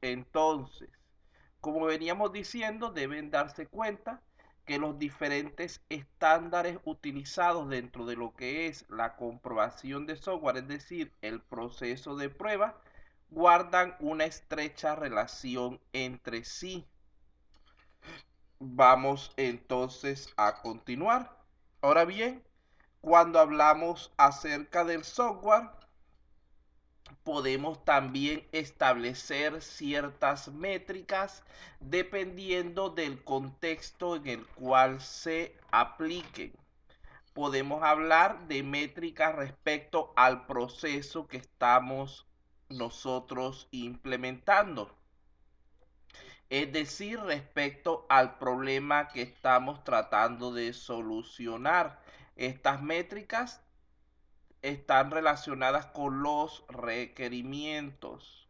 Entonces, como veníamos diciendo, deben darse cuenta que los diferentes estándares utilizados dentro de lo que es la comprobación de software, es decir, el proceso de prueba, guardan una estrecha relación entre sí. Vamos entonces a continuar. Ahora bien, cuando hablamos acerca del software, podemos también establecer ciertas métricas dependiendo del contexto en el cual se apliquen. Podemos hablar de métricas respecto al proceso que estamos nosotros implementando, es decir, respecto al problema que estamos tratando de solucionar. Estas métricas están relacionadas con los requerimientos.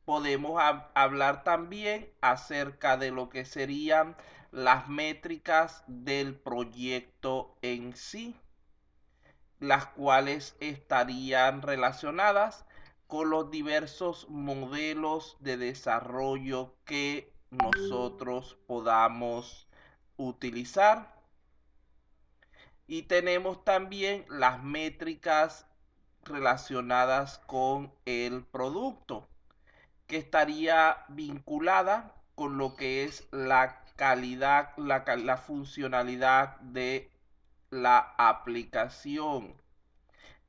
Podemos hablar también acerca de lo que serían las métricas del proyecto en sí, las cuales estarían relacionadas con los diversos modelos de desarrollo que nosotros podamos utilizar. Y tenemos también las métricas relacionadas con el producto, que estaría vinculada con lo que es la calidad, la funcionalidad de la aplicación.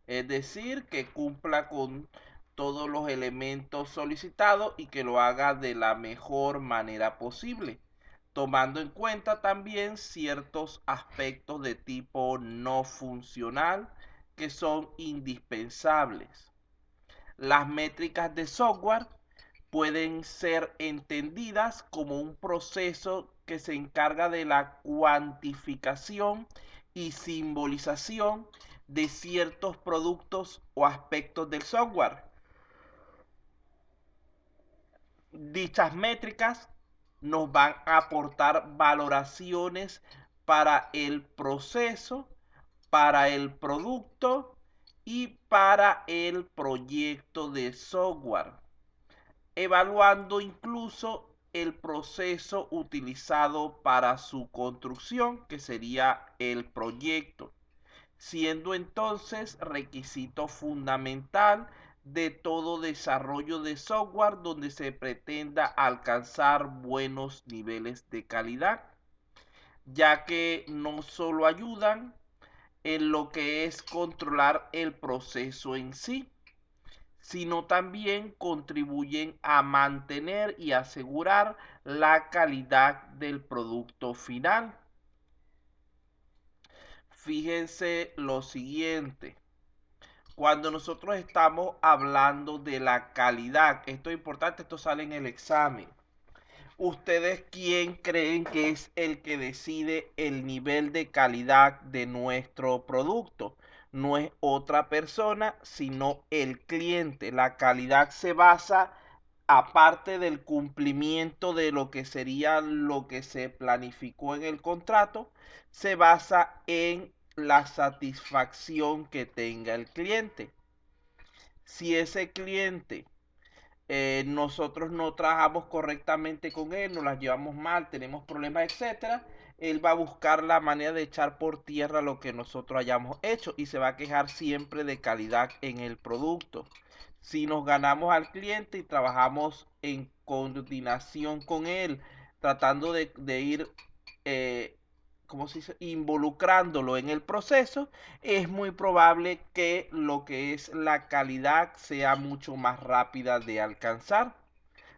Es decir, que cumpla con todos los elementos solicitados y que lo haga de la mejor manera posible, tomando en cuenta también ciertos aspectos de tipo no funcional que son indispensables. Las métricas de software pueden ser entendidas como un proceso que se encarga de la cuantificación y simbolización de ciertos productos o aspectos del software. Dichas métricas nos van a aportar valoraciones para el proceso, para el producto y para el proyecto de software, evaluando incluso el proceso utilizado para su construcción, que sería el proyecto, siendo entonces requisito fundamental de todo desarrollo de software donde se pretenda alcanzar buenos niveles de calidad, ya que no solo ayudan en lo que es controlar el proceso en sí, sino también contribuyen a mantener y asegurar la calidad del producto final. Fíjense lo siguiente, cuando nosotros estamos hablando de la calidad, esto es importante, esto sale en el examen. ¿Ustedes quién creen que es el que decide el nivel de calidad de nuestro producto? No es otra persona, sino el cliente. La calidad se basa, aparte del cumplimiento de lo que sería lo que se planificó en el contrato, se basa en la satisfacción que tenga el cliente. Si ese cliente nosotros no trabajamos correctamente con él, nos las llevamos mal, tenemos problemas, etcétera, él va a buscar la manera de echar por tierra lo que nosotros hayamos hecho y se va a quejar siempre de calidad en el producto. Si nos ganamos al cliente y trabajamos en coordinación con él, tratando de ir ¿cómo se dice? Involucrándolo en el proceso, es muy probable que lo que es la calidad sea mucho más rápida de alcanzar.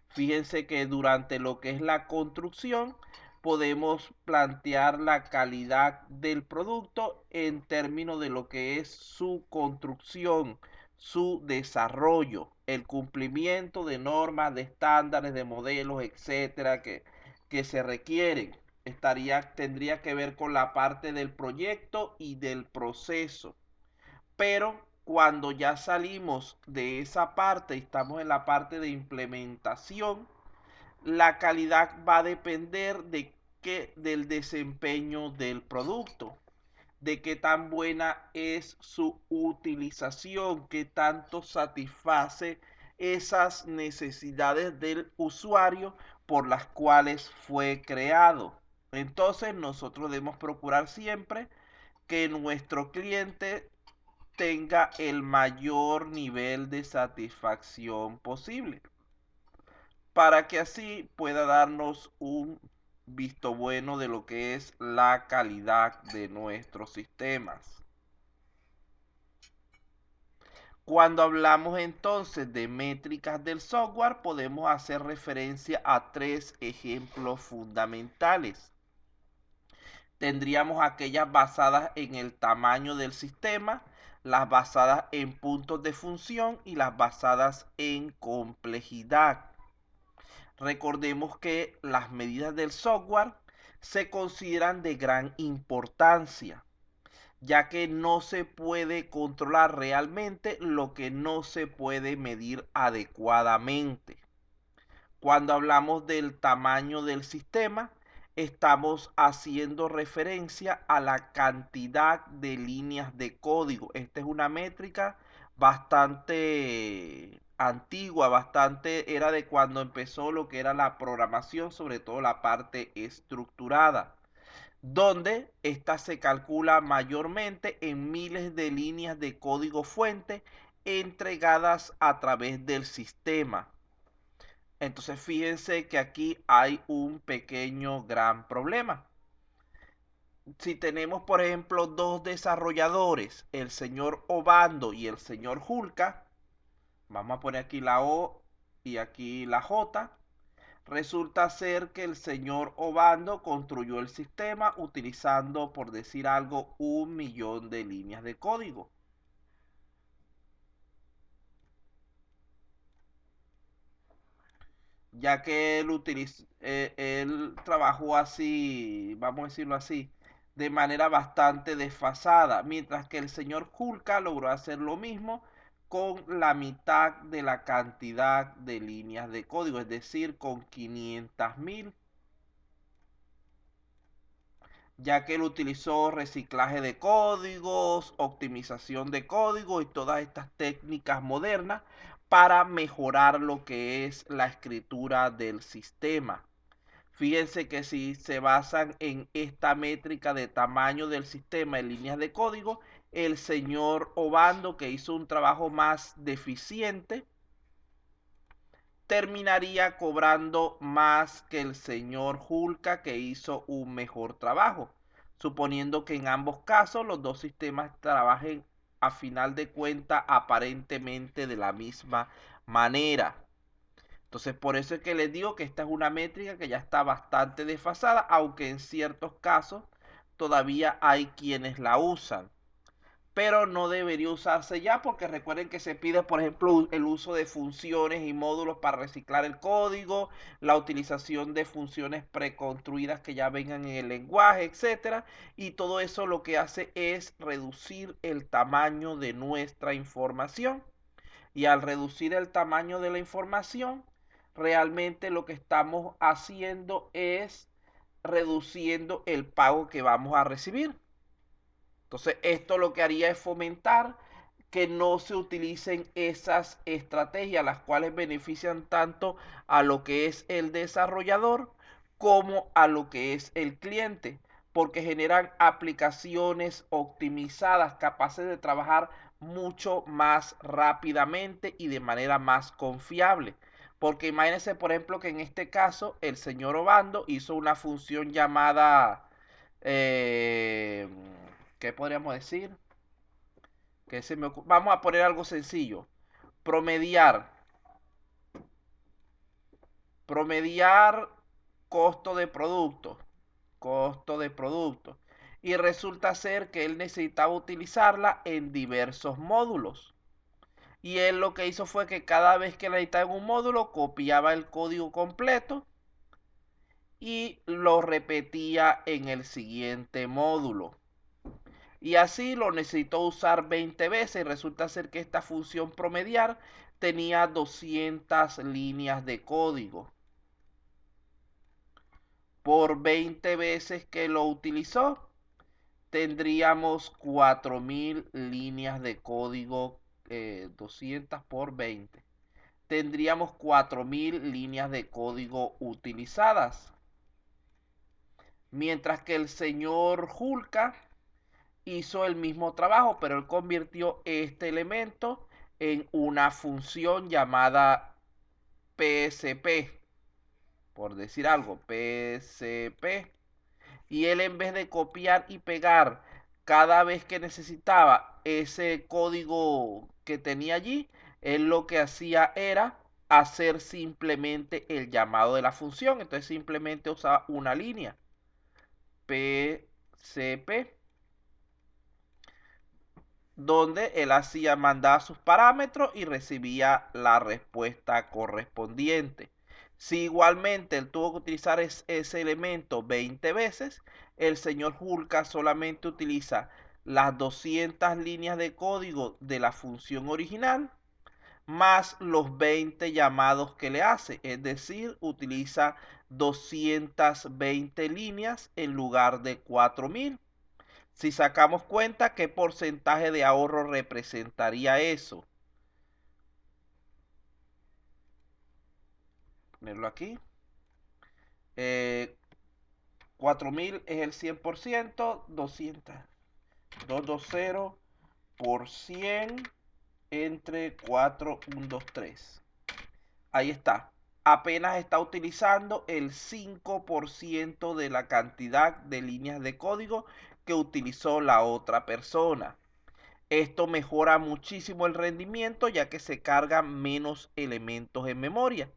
Fíjense que durante lo que es la construcción podemos plantear la calidad del producto en términos de lo que es su construcción, su desarrollo, el cumplimiento de normas, de estándares, de modelos, etcétera, que se requieren. Tendría que ver con la parte del proyecto y del proceso. Pero cuando ya salimos de esa parte y estamos en la parte de implementación, la calidad va a depender del desempeño del producto. de qué tan buena es su utilización, qué tanto satisface esas necesidades del usuario por las cuales fue creado. Entonces nosotros debemos procurar siempre que nuestro cliente tenga el mayor nivel de satisfacción posible, para que así pueda darnos un visto bueno de lo que es la calidad de nuestros sistemas. Cuando hablamos entonces de métricas del software, podemos hacer referencia a tres ejemplos fundamentales. Tendríamos aquellas basadas en el tamaño del sistema, las basadas en puntos de función y las basadas en complejidad. Recordemos que las medidas del software se consideran de gran importancia, ya que no se puede controlar realmente lo que no se puede medir adecuadamente. Cuando hablamos del tamaño del sistema, estamos haciendo referencia a la cantidad de líneas de código. Esta es una métrica bastante antigua, era de cuando empezó lo que era la programación, sobre todo la parte estructurada, donde esta se calcula mayormente en miles de líneas de código fuente entregadas a través del sistema. Entonces fíjense que aquí hay un pequeño gran problema. Si tenemos, por ejemplo, dos desarrolladores, el señor Obando y el señor Julka, vamos a poner aquí la O y aquí la J, resulta ser que el señor Obando construyó el sistema utilizando, por decir algo, 1.000.000 de líneas de código. Ya que él trabajó así, vamos a decirlo así, de manera bastante desfasada, mientras que el señor Julka logró hacer lo mismo con la mitad de la cantidad de líneas de código, es decir, con 500.000, ya que él utilizó reciclaje de códigos, optimización de código y todas estas técnicas modernas para mejorar lo que es la escritura del sistema. Fíjense que si se basan en esta métrica de tamaño del sistema en líneas de código, el señor Obando, que hizo un trabajo más deficiente, terminaría cobrando más que el señor Julka, que hizo un mejor trabajo, suponiendo que en ambos casos los dos sistemas trabajen a final de cuentas aparentemente de la misma manera. Entonces, por eso es que les digo que esta es una métrica que ya está bastante desfasada, aunque en ciertos casos todavía hay quienes la usan. Pero no debería usarse ya porque recuerden que se pide, por ejemplo, el uso de funciones y módulos para reciclar el código, la utilización de funciones preconstruidas que ya vengan en el lenguaje, etcétera. Y todo eso lo que hace es reducir el tamaño de nuestra información. Y al reducir el tamaño de la información, realmente lo que estamos haciendo es reduciendo el pago que vamos a recibir. Entonces, esto lo que haría es fomentar que no se utilicen esas estrategias, las cuales benefician tanto a lo que es el desarrollador como a lo que es el cliente, porque generan aplicaciones optimizadas, capaces de trabajar mucho más rápidamente y de manera más confiable. Porque imagínense, por ejemplo, que en este caso el señor Obando hizo una función llamada, eh, ¿qué podríamos decir? Vamos a poner algo sencillo. Promediar. Promediar costo de producto. Costo de producto. Y resulta ser que él necesitaba utilizarla en diversos módulos. Y él lo que hizo fue que cada vez que necesitaba en un módulo, copiaba el código completo y lo repetía en el siguiente módulo. Y así lo necesitó usar 20 veces y resulta ser que esta función promediar tenía 200 líneas de código. Por 20 veces que lo utilizó, tendríamos 4000 líneas de código, 200 por 20. Tendríamos 4000 líneas de código utilizadas. Mientras que el señor Hulka hizo el mismo trabajo, pero él convirtió este elemento en una función llamada PSP, por decir algo, PSP. Y él, en vez de copiar y pegar cada vez que necesitaba ese código que tenía allí, él lo que hacía era hacer simplemente el llamado de la función. Entonces simplemente usaba una línea PCP, donde él mandaba sus parámetros y recibía la respuesta correspondiente. Si igualmente él tuvo que utilizar ese elemento 20 veces, el señor Hulka solamente utiliza las 200 líneas de código de la función original más los 20 llamados que le hace, es decir, utiliza 220 líneas en lugar de 4000. Si sacamos cuenta, ¿qué porcentaje de ahorro representaría eso? Ponerlo aquí. 4000 es el 100%, 200, 220 por 100 entre 4123. Ahí está. Apenas está utilizando el 5% de la cantidad de líneas de código que utilizó la otra persona. Esto mejora muchísimo el rendimiento, ya que se cargan menos elementos en memoria.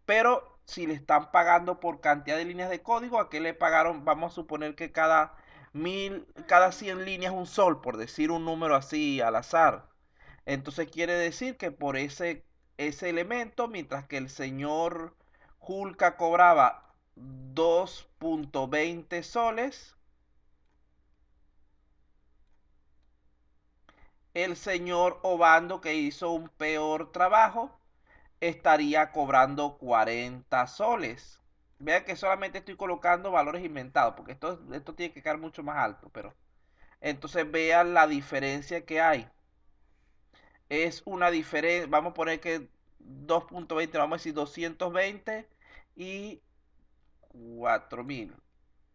Pero si le están pagando por cantidad de líneas de código, ¿a qué le pagaron? Vamos a suponer que cada 100 líneas un sol, por decir un número así al azar. Entonces quiere decir que por ese elemento, mientras que el señor Hulka cobraba 2.20 soles, el señor Obando, que hizo un peor trabajo, estaría cobrando 40 soles. Vean que solamente estoy colocando valores inventados, porque esto tiene que quedar mucho más alto, pero entonces vean la diferencia que hay. Es una diferencia, vamos a poner que 2.20, vamos a decir 220 y 4000.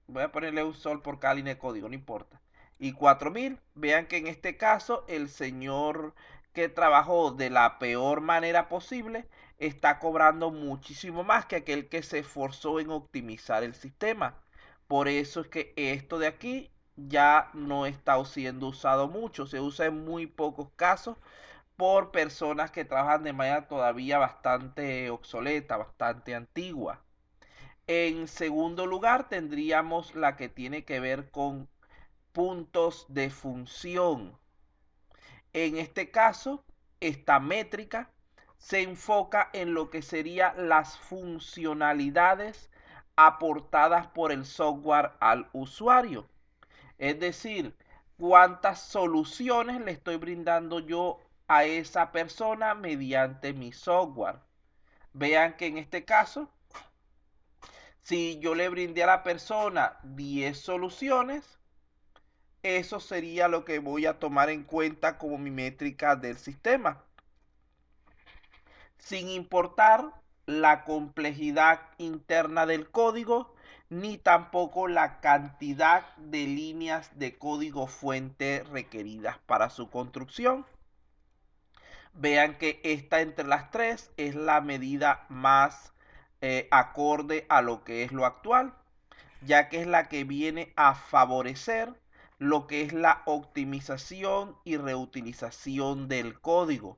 Voy a ponerle un sol por cada línea de código, no importa. Y 4000, vean que en este caso el señor que trabajó de la peor manera posible está cobrando muchísimo más que aquel que se esforzó en optimizar el sistema. Por eso es que esto de aquí ya no está siendo usado mucho, se usa en muy pocos casos por personas que trabajan de manera todavía bastante obsoleta, bastante antigua. En segundo lugar, tendríamos la que tiene que ver con puntos de función. En este caso, esta métrica se enfoca en lo que serían las funcionalidades aportadas por el software al usuario. Es decir, cuántas soluciones le estoy brindando yo a esa persona mediante mi software. Vean que en este caso, si yo le brindé a la persona 10 soluciones, eso sería lo que voy a tomar en cuenta como mi métrica del sistema, sin importar la complejidad interna del código, ni tampoco la cantidad de líneas de código fuente requeridas para su construcción. Vean que esta entre las tres es la medida más acorde a lo que es lo actual, ya que es la que viene a favorecer lo que es la optimización y reutilización del código.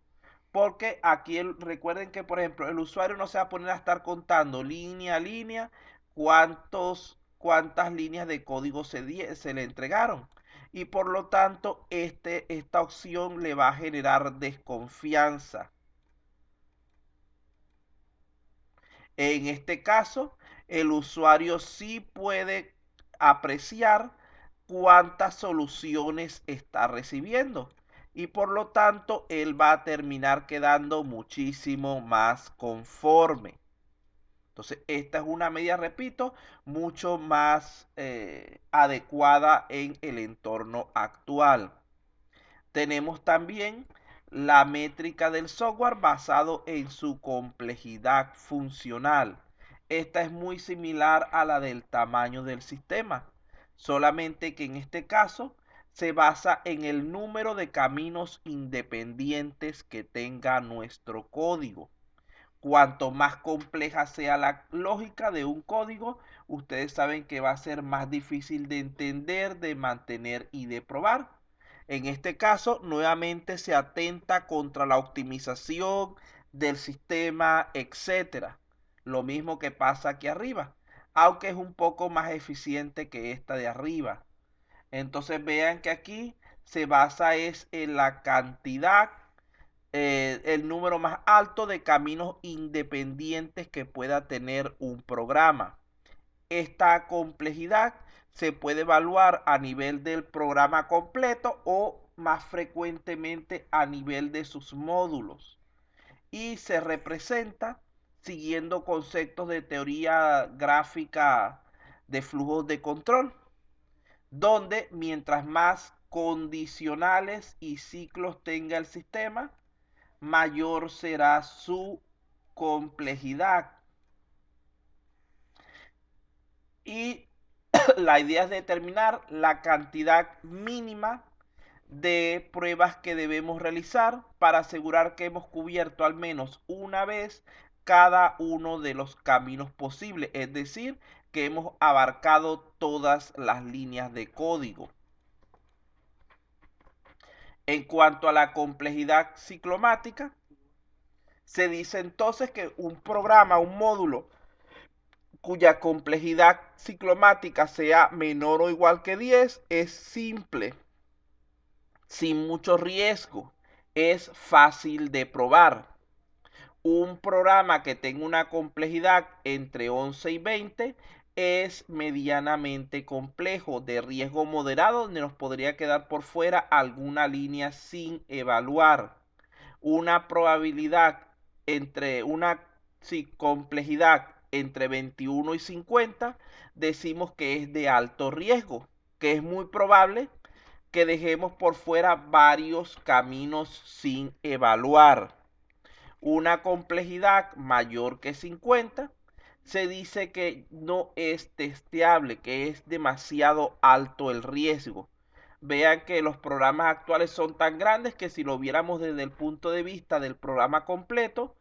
Porque aquí recuerden que, por ejemplo, el usuario no se va a poner a estar contando línea a línea cuántas líneas de código se le entregaron. Y por lo tanto, esta opción le va a generar desconfianza. En este caso, el usuario sí puede apreciar cuántas soluciones está recibiendo y por lo tanto él va a terminar quedando muchísimo más conforme. Entonces, esta es una medida, repito, mucho más adecuada en el entorno actual. Tenemos también la métrica del software basado en su complejidad funcional. Esta es muy similar a la del tamaño del sistema, solamente que en este caso se basa en el número de caminos independientes que tenga nuestro código. Cuanto más compleja sea la lógica de un código, ustedes saben que va a ser más difícil de entender, de mantener y de probar. En este caso, nuevamente se atenta contra la optimización del sistema, etcétera. Lo mismo que pasa aquí arriba, aunque es un poco más eficiente que esta de arriba. Entonces vean que aquí se basa es en la cantidad, el número más alto de caminos independientes que pueda tener un programa. Esta complejidad se puede evaluar a nivel del programa completo o más frecuentemente a nivel de sus módulos y se representa siguiendo conceptos de teoría gráfica de flujos de control, donde mientras más condicionales y ciclos tenga el sistema, mayor será su complejidad. Y la idea es determinar la cantidad mínima de pruebas que debemos realizar para asegurar que hemos cubierto al menos una vez cada uno de los caminos posibles, es decir, que hemos abarcado todas las líneas de código. En cuanto a la complejidad ciclomática, se dice entonces que un programa, un módulo cuya complejidad ciclomática sea menor o igual que 10 es simple, sin mucho riesgo, es fácil de probar. Un programa que tenga una complejidad entre 11 y 20 es medianamente complejo, de riesgo moderado, donde nos podría quedar por fuera alguna línea sin evaluar. Una probabilidad entre una complejidad entre 21 y 50, decimos que es de alto riesgo, que es muy probable que dejemos por fuera varios caminos sin evaluar. Una complejidad mayor que 50 se dice que no es testeable, que es demasiado alto el riesgo. Vean que los programas actuales son tan grandes que si lo viéramos desde el punto de vista del programa completo,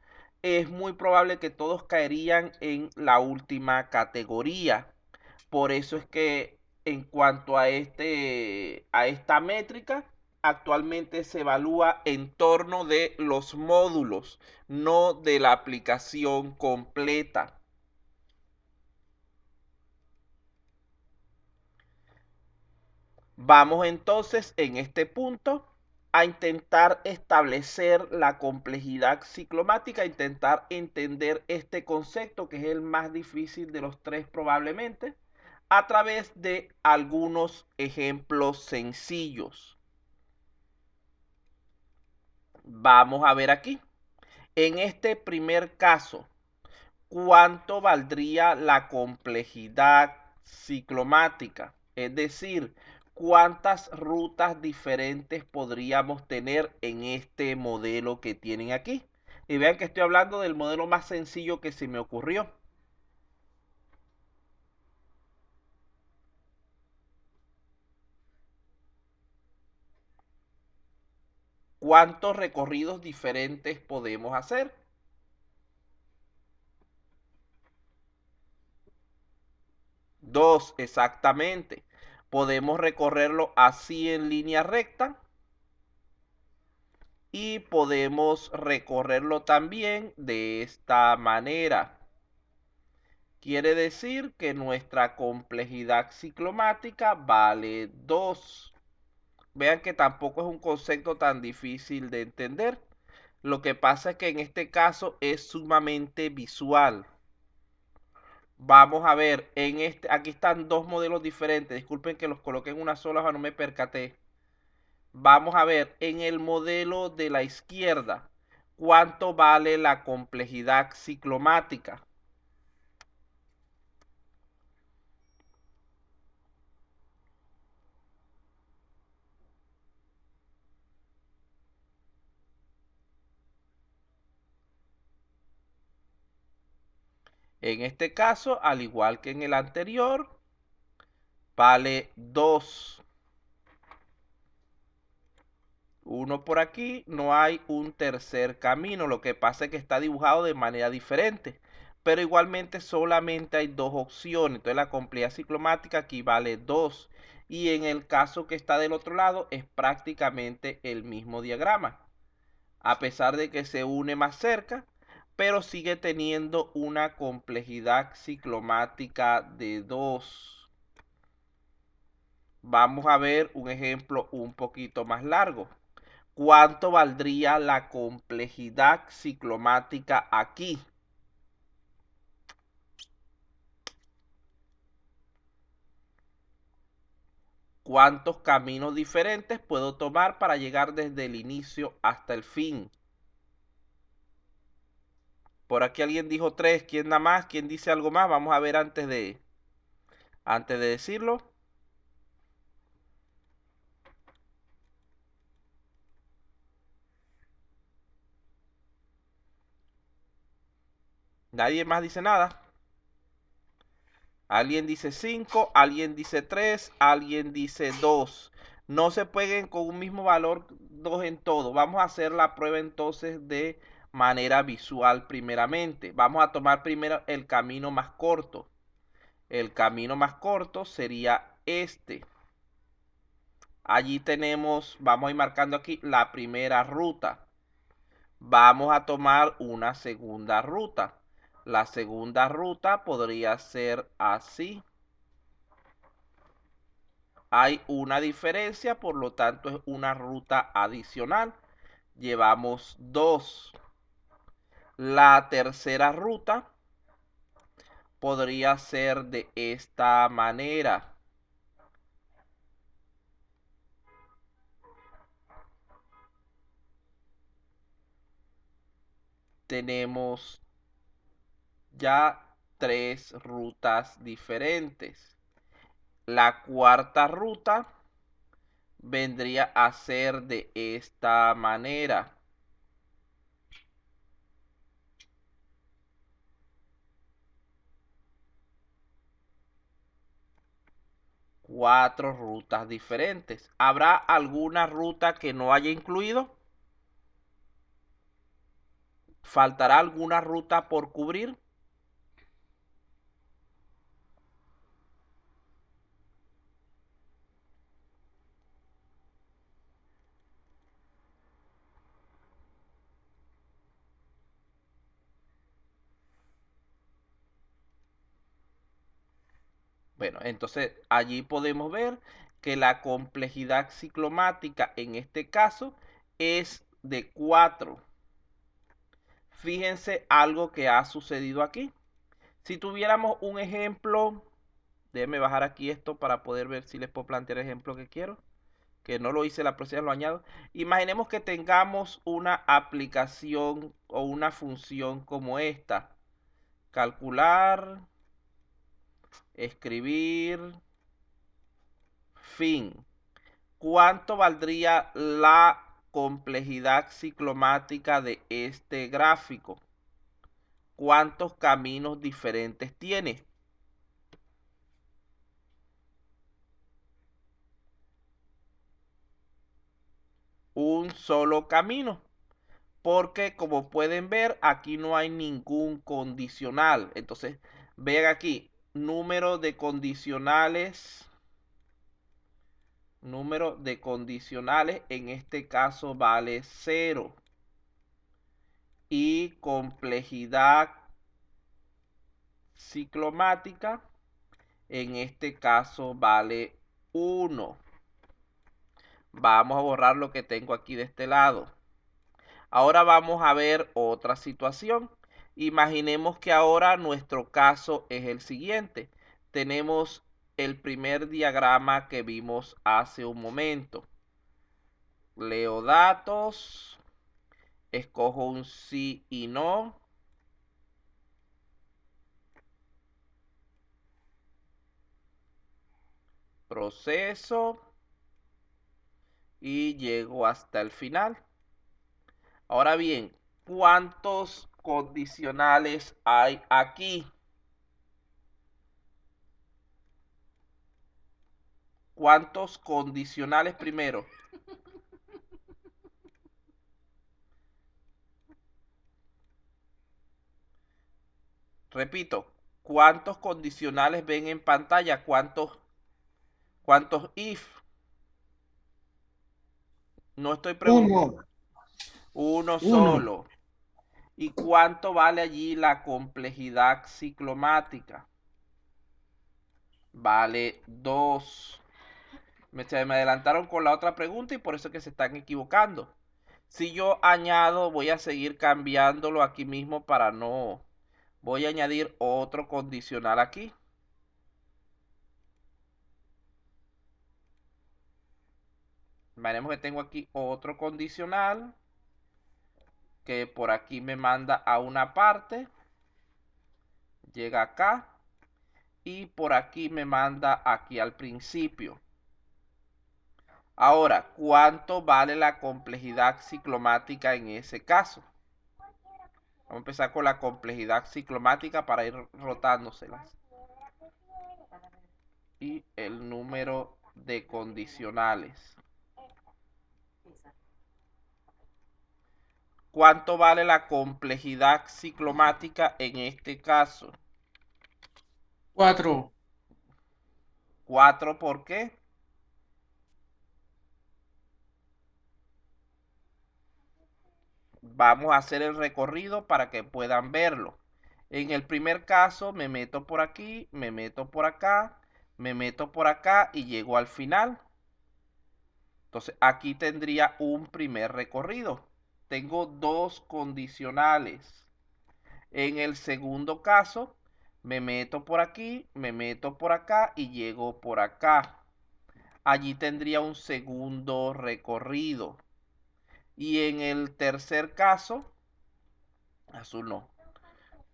es muy probable que todos caerían en la última categoría. Por eso es que en cuanto a esta métrica, actualmente se evalúa en torno de los módulos, no de la aplicación completa. Vamos entonces en este punto a intentar establecer la complejidad ciclomática, intentar entender este concepto que es el más difícil de los tres probablemente, a través de algunos ejemplos sencillos. Vamos a ver aquí. En este primer caso, ¿cuánto valdría la complejidad ciclomática? Es decir, ¿cuántas rutas diferentes podríamos tener en este modelo que tienen aquí? Y vean que estoy hablando del modelo más sencillo que se me ocurrió. ¿Cuántos recorridos diferentes podemos hacer? Dos, exactamente. Podemos recorrerlo así en línea recta y podemos recorrerlo también de esta manera. Quiere decir que nuestra complejidad ciclomática vale 2. Vean que tampoco es un concepto tan difícil de entender. Lo que pasa es que en este caso es sumamente visual. Vamos a ver, aquí están dos modelos diferentes. Disculpen que los coloqué en una sola hoja, no me percaté. Vamos a ver, en el modelo de la izquierda, ¿cuánto vale la complejidad ciclomática? En este caso, al igual que en el anterior, vale 2. 1 por aquí, no hay un tercer camino. Lo que pasa es que está dibujado de manera diferente. Pero igualmente solamente hay 2 opciones. Entonces la complejidad ciclomática aquí vale 2. Y en el caso que está del otro lado es prácticamente el mismo diagrama. A pesar de que se une más cerca, pero sigue teniendo una complejidad ciclomática de 2. Vamos a ver un ejemplo un poquito más largo. ¿Cuánto valdría la complejidad ciclomática aquí? ¿Cuántos caminos diferentes puedo tomar para llegar desde el inicio hasta el fin? Por aquí alguien dijo 3. ¿Quién da más? ¿Quién dice algo más? Vamos a ver antes de decirlo. Nadie más dice nada. Alguien dice 5, alguien dice 3, alguien dice 2. No se peguen con un mismo valor 2 en todo. Vamos a hacer la prueba entonces de manera visual primeramente. Vamos a tomar primero el camino más corto. El camino más corto sería este. Allí tenemos, vamos a ir marcando aquí la primera ruta. Vamos a tomar una segunda ruta. La segunda ruta podría ser así. Hay una diferencia, por lo tanto es una ruta adicional. Llevamos 2. La tercera ruta podría ser de esta manera. Tenemos ya 3 rutas diferentes. La cuarta ruta vendría a ser de esta manera. Cuatro rutas diferentes. ¿Habrá alguna ruta que no haya incluido? ¿Faltará alguna ruta por cubrir? Bueno, entonces allí podemos ver que la complejidad ciclomática en este caso es de 4. Fíjense algo que ha sucedido aquí. Si tuviéramos un ejemplo, déjenme bajar aquí esto para poder ver si les puedo plantear el ejemplo que quiero, que no lo hice, la próxima lo añado. Imaginemos que tengamos una aplicación o una función como esta. Calcular, escribir, fin. ¿Cuánto valdría la complejidad ciclomática de este gráfico? ¿Cuántos caminos diferentes tiene? Un solo camino. Porque como pueden ver, aquí no hay ningún condicional. Entonces, vean aquí, número de condicionales. Número de condicionales en este caso vale 0. Y complejidad ciclomática en este caso vale 1. Vamos a borrar lo que tengo aquí de este lado. Ahora vamos a ver otra situación. Imaginemos que ahora nuestro caso es el siguiente. Tenemos el primer diagrama que vimos hace un momento. Leo datos, escojo un sí y no. Proceso y llego hasta el final. Ahora bien, ¿cuántos condicionales hay aquí? ¿Cuántos condicionales primero? Repito, ¿cuántos condicionales ven en pantalla? ¿Cuántos if? No estoy preguntando. Uno. Uno Uno. solo. ¿Y cuánto vale allí la complejidad ciclomática? Vale 2. Me adelantaron con la otra pregunta y por eso es que se están equivocando. Si yo añado, voy a seguir cambiándolo aquí mismo para no... Voy a añadir otro condicional aquí. Veremos que tengo aquí otro condicional que por aquí me manda a una parte, llega acá y por aquí me manda aquí al principio. Ahora, ¿cuánto vale la complejidad ciclomática en ese caso? Vamos a empezar con la complejidad ciclomática para ir rotándoselas. Y el número de condicionales. ¿Cuánto vale la complejidad ciclomática en este caso? 4. 4, ¿por qué? Vamos a hacer el recorrido para que puedan verlo. En el primer caso me meto por aquí, me meto por acá, me meto por acá y llego al final. Entonces aquí tendría un primer recorrido. Tengo dos condicionales. En el segundo caso me meto por aquí, me meto por acá y llego por acá. Allí tendría un segundo recorrido. Y en el tercer caso, azul no,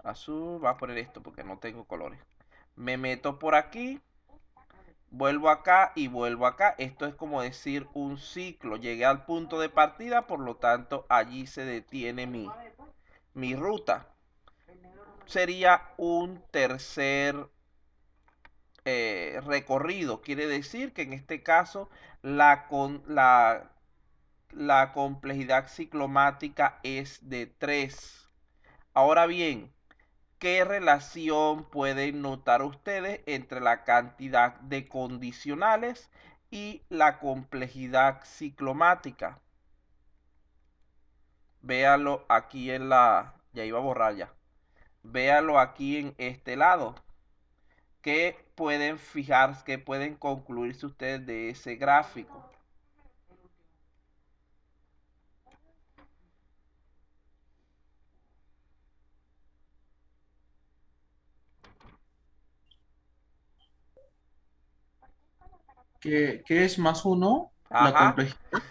azul va a poner esto porque no tengo colores. Me meto por aquí, vuelvo acá y vuelvo acá. Esto es como decir un ciclo. Llegué al punto de partida, por lo tanto allí se detiene mi ruta. Sería un tercer recorrido. Quiere decir que en este caso la complejidad ciclomática es de 3. Ahora bien, ¿qué relación pueden notar ustedes entre la cantidad de condicionales y la complejidad ciclomática? Véalo aquí en la... Ya iba a borrar ya. Véalo aquí en este lado. ¿Qué pueden fijar, qué pueden concluirse ustedes de ese gráfico? ¿Qué es más uno? La Ajá, complejidad.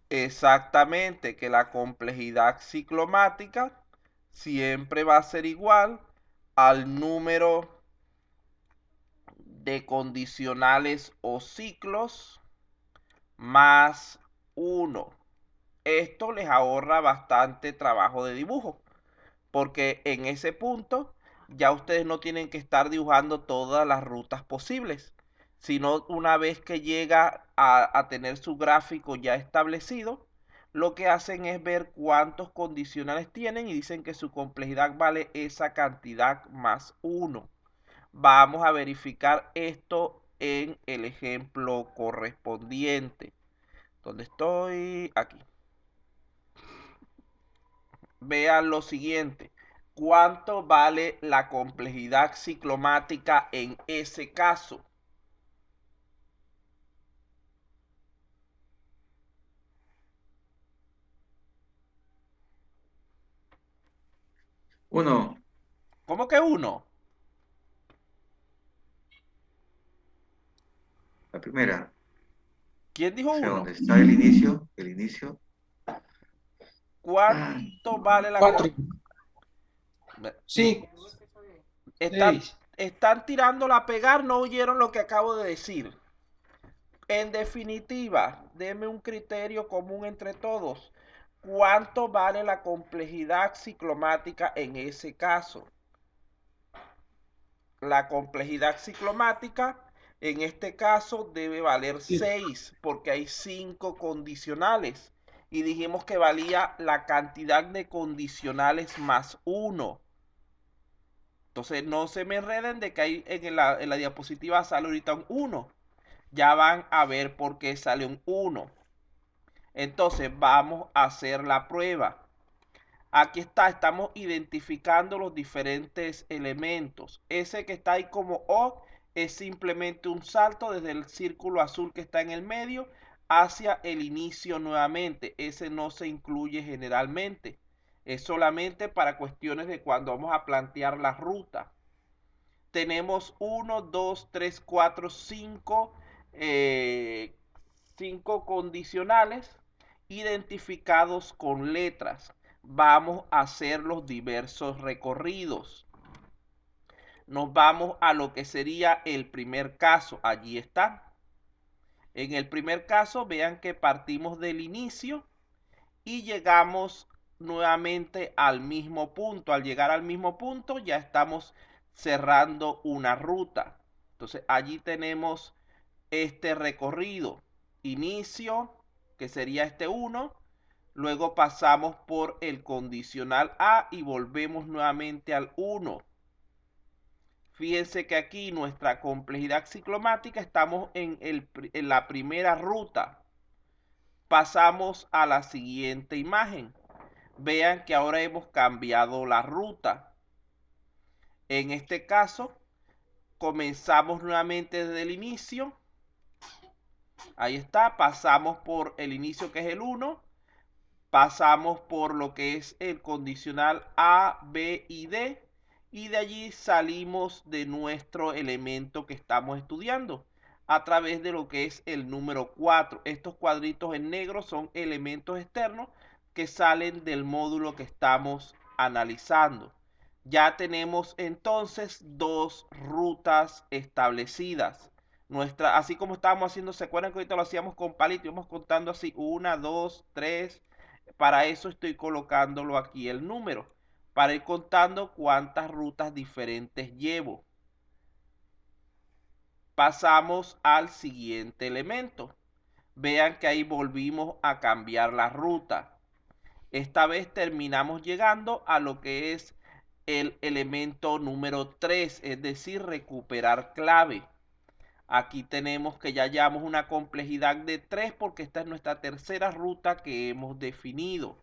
exactamente, que la complejidad ciclomática siempre va a ser igual al número de condicionales o ciclos más 1. Esto les ahorra bastante trabajo de dibujo, porque en ese punto ya ustedes no tienen que estar dibujando todas las rutas posibles, sino una vez que llega a tener su gráfico ya establecido, lo que hacen es ver cuántos condicionales tienen y dicen que su complejidad vale esa cantidad más 1. Vamos a verificar esto en el ejemplo correspondiente. ¿Dónde estoy? Aquí. Vean lo siguiente. ¿Cuánto vale la complejidad ciclomática en ese caso? Uno. ¿Cómo que 1? La primera. ¿Quién O dijo sea, 1? donde está el inicio. El inicio. Ay, ¿Cuánto vale la 4. complejidad? Sí. Están, 6. están tirándola a pegar, no oyeron lo que acabo de decir. En definitiva, deme un criterio común entre todos. ¿Cuánto vale la complejidad ciclomática en ese caso? La complejidad ciclomática En este caso debe valer 6 porque hay 5 condicionales. Y dijimos que valía la cantidad de condicionales más 1. Entonces no se me enreden de que ahí en la diapositiva sale ahorita un 1. Ya van a ver por qué sale un 1. Entonces vamos a hacer la prueba. Aquí está, estamos identificando los diferentes elementos. Ese que está ahí como O es simplemente un salto desde el círculo azul que está en el medio hacia el inicio nuevamente. Ese no se incluye generalmente. Es solamente para cuestiones de cuando vamos a plantear la ruta. Tenemos 1, 2, 3, 4, 5 condicionales identificados con letras. Vamos a hacer los diversos recorridos. Nos vamos a lo que sería el primer caso. Allí está. En el primer caso, vean que partimos del inicio y llegamos nuevamente al mismo punto. Al llegar al mismo punto, ya estamos cerrando una ruta. Entonces, allí tenemos este recorrido. Inicio, que sería este 1. Luego pasamos por el condicional A y volvemos nuevamente al 1. Fíjense que aquí nuestra complejidad ciclomática estamos en la primera ruta. Pasamos a la siguiente imagen. Vean que ahora hemos cambiado la ruta. En este caso, comenzamos nuevamente desde el inicio. Ahí está, pasamos por el inicio que es el 1. Pasamos por lo que es el condicional A, B y D. Y de allí salimos de nuestro elemento que estamos estudiando a través de lo que es el número 4. Estos cuadritos en negro son elementos externos que salen del módulo que estamos analizando. Ya tenemos entonces dos rutas establecidas. Así como estábamos haciendo, ¿se acuerdan que ahorita lo hacíamos con palito? Íbamos contando así, 1, 2, 3. Para eso estoy colocándolo aquí el número, para ir contando cuántas rutas diferentes llevo. Pasamos al siguiente elemento. Vean que ahí volvimos a cambiar la ruta. Esta vez terminamos llegando a lo que es el elemento número 3, es decir, recuperar clave. Aquí tenemos que ya llevamos una complejidad de 3 porque esta es nuestra tercera ruta que hemos definido.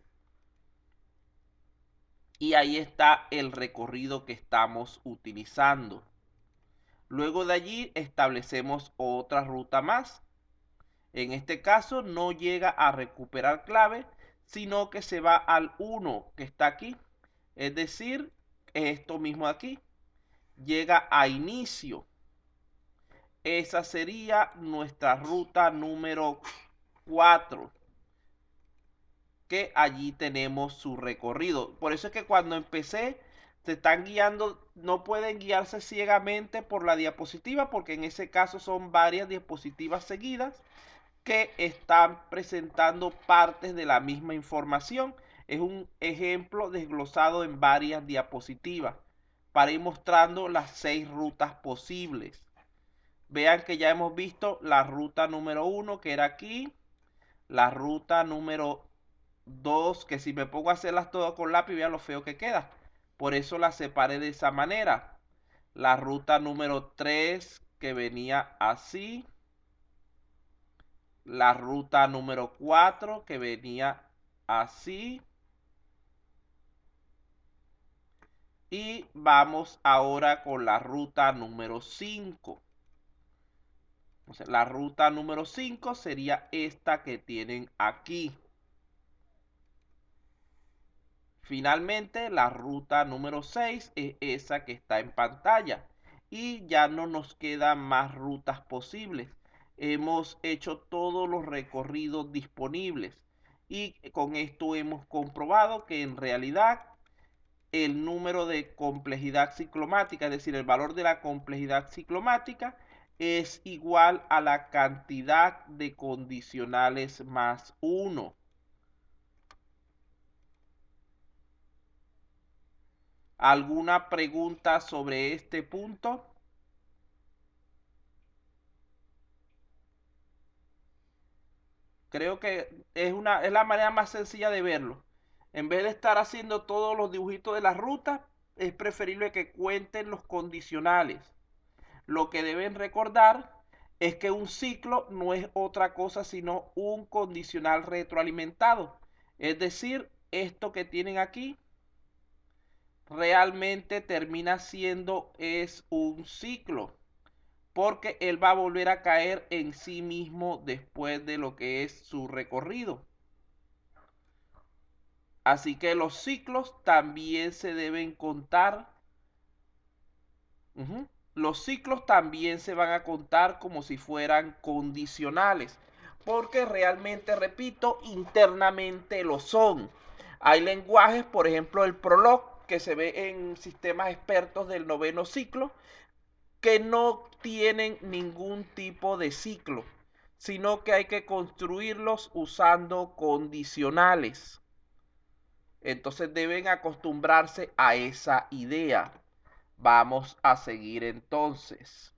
Y ahí está el recorrido que estamos utilizando. Luego de allí establecemos otra ruta más. En este caso no llega a recuperar clave, sino que se va al 1 que está aquí. Es decir, esto mismo aquí. Llega a inicio. Esa sería nuestra ruta número 4. Que allí tenemos su recorrido. Por eso es que cuando empecé, se están guiando, no pueden guiarse ciegamente por la diapositiva, porque en ese caso son varias diapositivas seguidas que están presentando partes de la misma información. Es un ejemplo desglosado en varias diapositivas para ir mostrando las 6 rutas posibles. Vean que ya hemos visto la ruta número 1 que era aquí, la ruta número 2, que si me pongo a hacerlas todas con lápiz, vean lo feo que queda. Por eso las separé de esa manera. La ruta número 3 que venía así. La ruta número 4 que venía así. Y vamos ahora con la ruta número 5. Entonces, la ruta número 5 sería esta que tienen aquí. Finalmente, la ruta número 6 es esa que está en pantalla. Y ya no nos quedan más rutas posibles. Hemos hecho todos los recorridos disponibles. Y con esto hemos comprobado que en realidad el número de complejidad ciclomática, es decir, el valor de la complejidad ciclomática, es igual a la cantidad de condicionales más 1. ¿Alguna pregunta sobre este punto? Creo que es la manera más sencilla de verlo. En vez de estar haciendo todos los dibujitos de las rutas, es preferible que cuenten los condicionales. Lo que deben recordar es que un ciclo no es otra cosa sino un condicional retroalimentado. Es decir, esto que tienen aquí realmente termina siendo es un ciclo, porque él va a volver a caer en sí mismo después de lo que es su recorrido. Así que los ciclos también se deben contar. Los ciclos también se van a contar como si fueran condicionales, porque realmente, repito, internamente lo son. Hay lenguajes, por ejemplo el Prolog, que se ve en sistemas expertos del noveno ciclo, que no tienen ningún tipo de ciclo, sino que hay que construirlos usando condicionales. Entonces deben acostumbrarse a esa idea. Vamos a seguir entonces.